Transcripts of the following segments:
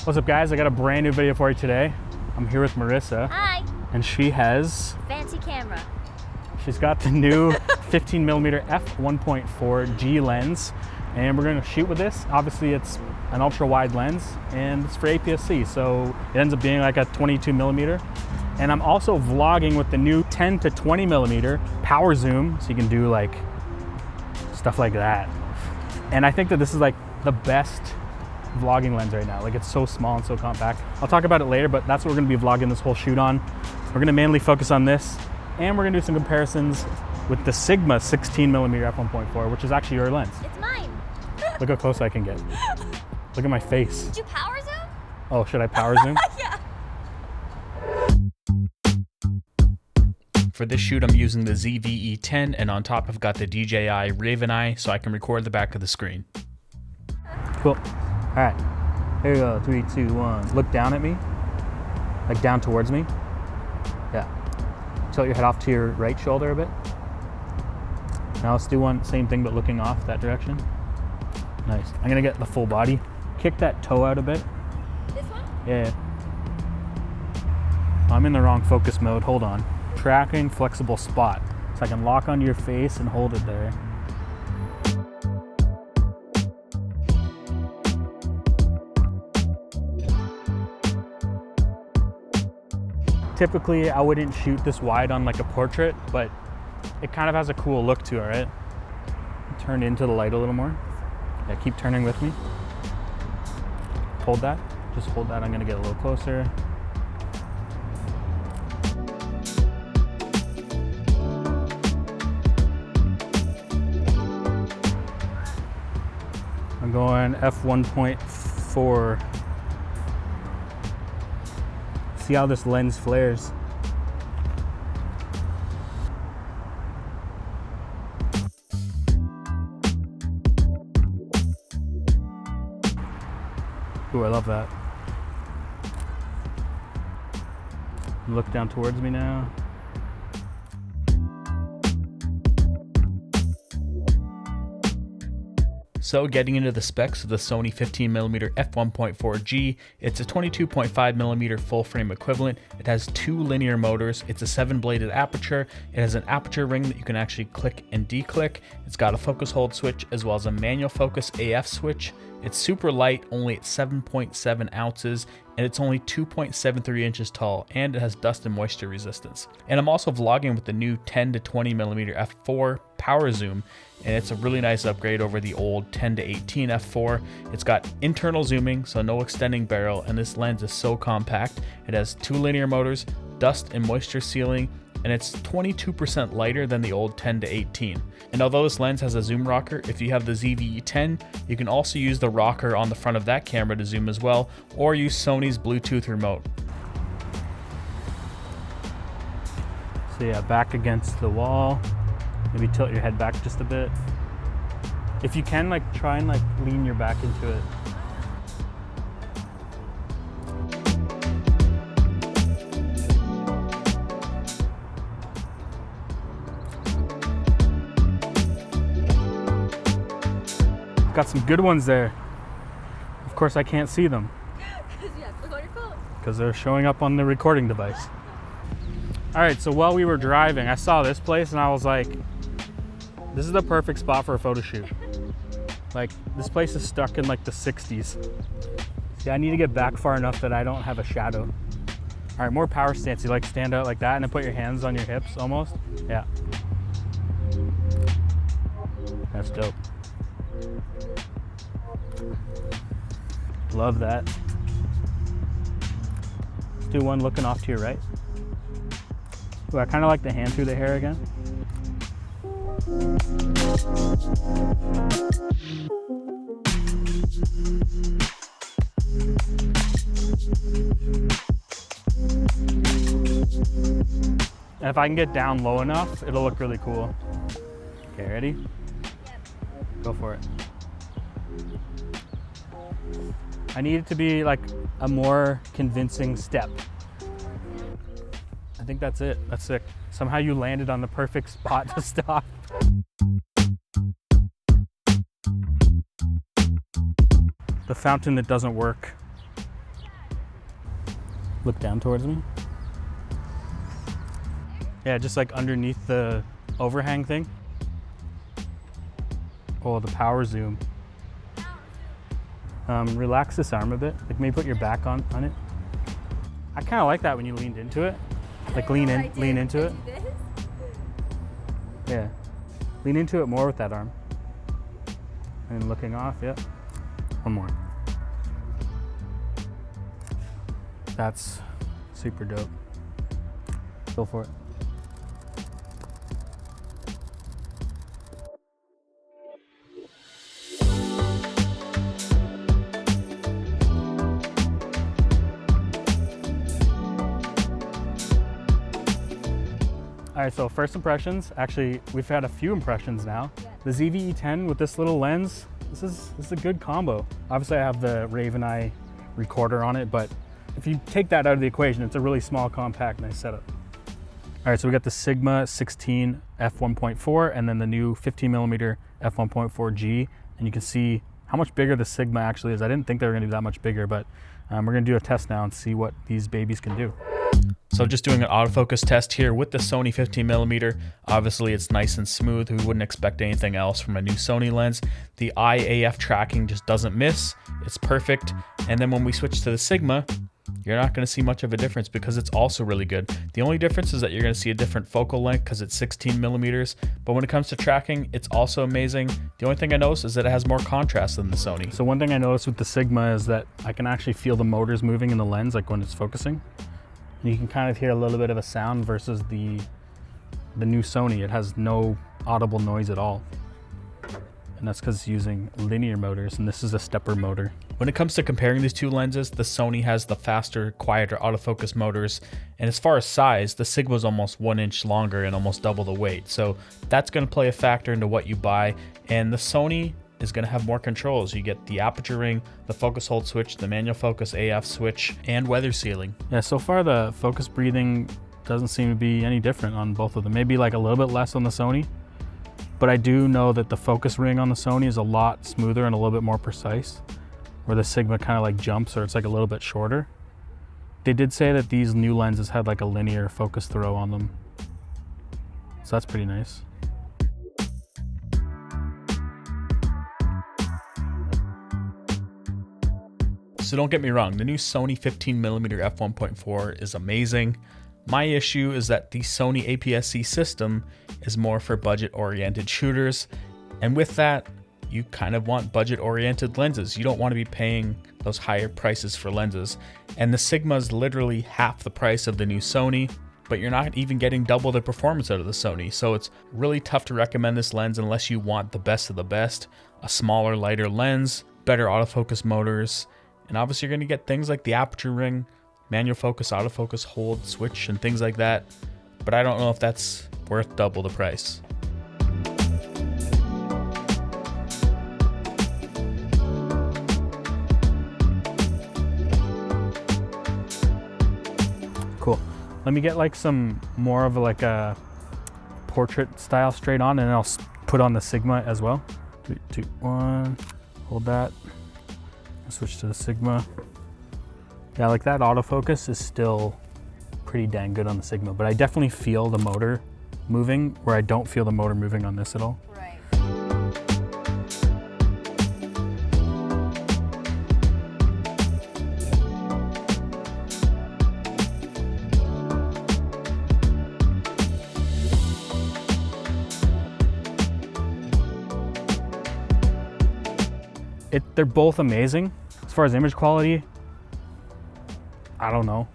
What's up guys, I got a brand new video for you today. I'm here with Marissa. Hi. And she has... fancy camera. She's got the new 15mm f1.4 G lens. And we're gonna shoot with this. Obviously it's an ultra wide lens and it's for APS-C. So it ends up being like a 22mm. And I'm also vlogging with the new 10 to 20mm power zoom. So you can do like stuff like that. And I think that this is like the best vlogging lens right now. Like it's so small and so compact. I'll talk about it later, but that's what we're gonna be vlogging this whole shoot on. We're gonna mainly focus on this, and we're gonna do some comparisons with the Sigma 16mm f1.4, which is actually your lens. It's mine. Look how close I can get. Look at my face. Did you power zoom? Oh, should I power zoom? Yeah. For this shoot, I'm using the ZV-E10, and on top I've got the DJI Raven Eye, so I can record the back of the screen. Cool. All right, here we go, 3, 2, 1. Look down at me, like down towards me. Yeah. Tilt your head off to your right shoulder a bit. Now let's do one, same thing, but looking off that direction. Nice. I'm gonna get the full body. Kick that toe out a bit. This one? Yeah. I'm in the wrong focus mode, hold on. Tracking flexible spot. So I can lock onto your face and hold it there. Typically, I wouldn't shoot this wide on like a portrait, but it kind of has a cool look to it, right? Turn into the light a little more. Yeah, keep turning with me. Hold that, just hold that. I'm gonna get a little closer. I'm going f1.4. See how this lens flares. Ooh, I love that. Look down towards me now. So getting into the specs of the Sony 15mm f1.4G, it's a 22.5mm full frame equivalent. It has 2 linear motors. It's a 7-bladed aperture. It has an aperture ring that you can actually click and declick. It's got a focus hold switch as well as a manual focus AF switch. It's super light, only at 7.7 ounces, and it's only 2.73 inches tall, and it has dust and moisture resistance. And I'm also vlogging with the new 10 to 20mm f4 power zoom, and it's a really nice upgrade over the old 10 to 18 f4. It's got internal zooming, so no extending barrel, and this lens is so compact. It has 2 linear motors, dust and moisture sealing, and it's 22% lighter than the old 10 to 18. And although this lens has a zoom rocker, if you have the ZV-E10, you can also use the rocker on the front of that camera to zoom as well, or use Sony's Bluetooth remote. So yeah, back against the wall. Maybe tilt your head back just a bit. If you can, like, try and like lean your back into it. Got some good ones there. Of course I can't see them. Because you have to look on your phone. Because they're showing up on the recording device. All right, so while we were driving, I saw this place and I was like, this is the perfect spot for a photo shoot. Like, this place is stuck in like the 60s. See, I need to get back far enough that I don't have a shadow. All right, more power stance. You like stand out like that and then put your hands on your hips almost. Yeah. That's dope. Love that. Let's do one looking off to your right. Ooh, I kind of like the hand through the hair again. And if I can get down low enough, it'll look really cool. Okay, ready? Yep. Go for it. I need it to be like a more convincing step. I think that's it. That's sick. Somehow you landed on the perfect spot to stop. The fountain that doesn't work. Look down towards me. Yeah, just like underneath the overhang thing. Oh, the power zoom. Relax this arm a bit. Like maybe put your back on it. I kind of like that when you leaned into it. Like lean into it. Yeah. Lean into it more with that arm. And looking off, yep. One more. That's super dope. Go for it. All right, so first impressions. Actually, we've had a few impressions now. Yeah. The ZV-E10 with this little lens, this is a good combo. Obviously, I have the Raven Eye recorder on it, but if you take that out of the equation, it's a really small, compact, nice setup. All right, so we got the Sigma 16 f1.4 and then the new 15mm f1.4G, and you can see how much bigger the Sigma actually is. I didn't think they were gonna be that much bigger, but we're gonna do a test now and see what these babies can do. So just doing an autofocus test here with the Sony 15mm. Obviously it's nice and smooth. We wouldn't expect anything else from a new Sony lens. The IAF tracking just doesn't miss. It's perfect. And then when we switch to the Sigma, you're not going to see much of a difference because it's also really good. The only difference is that you're going to see a different focal length because it's 16mm. But when it comes to tracking, it's also amazing. The only thing I noticed is that it has more contrast than the Sony. So one thing I noticed with the Sigma is that I can actually feel the motors moving in the lens, like when it's focusing. And you can kind of hear a little bit of a sound versus the new Sony. It has no audible noise at all. And that's because it's using linear motors, and this is a stepper motor. When it comes to comparing these two lenses, the Sony has the faster, quieter autofocus motors. And as far as size, the Sigma is almost 1 inch longer and almost double the weight. So that's going to play a factor into what you buy. And the Sony is going to have more controls. You get the aperture ring, the focus hold switch, the manual focus AF switch, and weather sealing. Yeah, so far the focus breathing doesn't seem to be any different on both of them. Maybe like a little bit less on the Sony, but I do know that the focus ring on the Sony is a lot smoother and a little bit more precise, where the Sigma kind of like jumps, or it's like a little bit shorter. They did say that these new lenses had like a linear focus throw on them, so that's pretty nice. So don't get me wrong, the new Sony 15mm f1.4 is amazing. My issue is that the Sony APS-C system is more for budget-oriented shooters, and with that, you kind of want budget-oriented lenses. You don't want to be paying those higher prices for lenses, and the Sigma is literally half the price of the new Sony, but you're not even getting double the performance out of the Sony, so it's really tough to recommend this lens unless you want the best of the best, a smaller, lighter lens, better autofocus motors, and obviously you're going to get things like the aperture ring, manual focus, autofocus hold, switch, and things like that. But I don't know if that's worth double the price. Cool. Let me get like some more of like a portrait style straight on, and I'll put on the Sigma as well. 3, 2, 1. Hold that. Switch to the Sigma. Yeah, like that autofocus is still pretty dang good on the Sigma, but I definitely feel the motor moving where I don't feel the motor moving on this at all. Right. They're both amazing. As far as image quality, I don't know.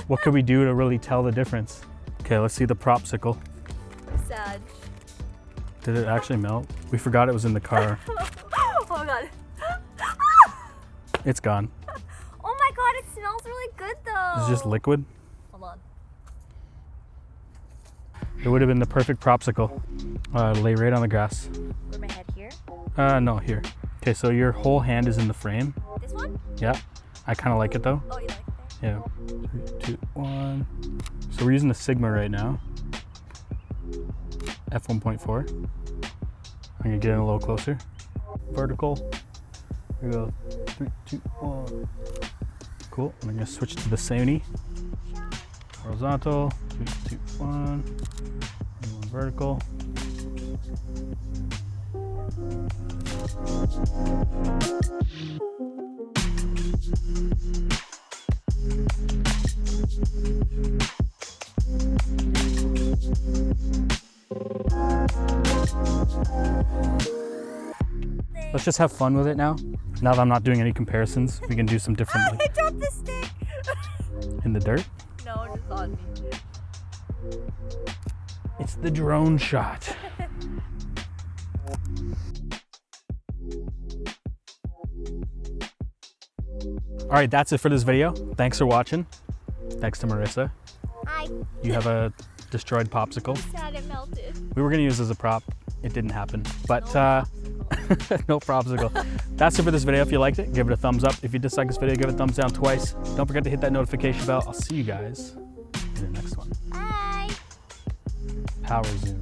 What could we do to really tell the difference? Okay, let's see the propsicle. Sad. Did it actually melt? We forgot it was in the car. Oh god. It's gone. Oh my god, it smells really good though. It's just liquid. Hold on. It would have been the perfect propsicle. Lay right on the grass. Where my head here? No, here. Okay, so your whole hand is in the frame. This one? Yeah. I kind of like it though. Oh, you like it there? Yeah. 3, 2, 1. So we're using the Sigma right now. F1.4. I'm gonna get in a little closer. Vertical. Here we go. 3, 2, 1. Cool. I'm gonna switch to the Sony. Horizontal. 3, 2, 1. And 1 vertical. Let's just have fun with it now. Now that I'm not doing any comparisons, we can do some different. I dropped the stick. In the dirt? No, just on me. It's the drone shot. All right, that's it for this video. Thanks for watching. Thanks to Marissa. Hi. You have a destroyed popsicle. Sad it melted. We were gonna use it as a prop. It didn't happen, but no popsicle. That's it for this video. If you liked it, give it a thumbs up. If you disliked this video, give it a thumbs down twice. Don't forget to hit that notification bell. I'll see you guys in the next one. Bye. Power zoom.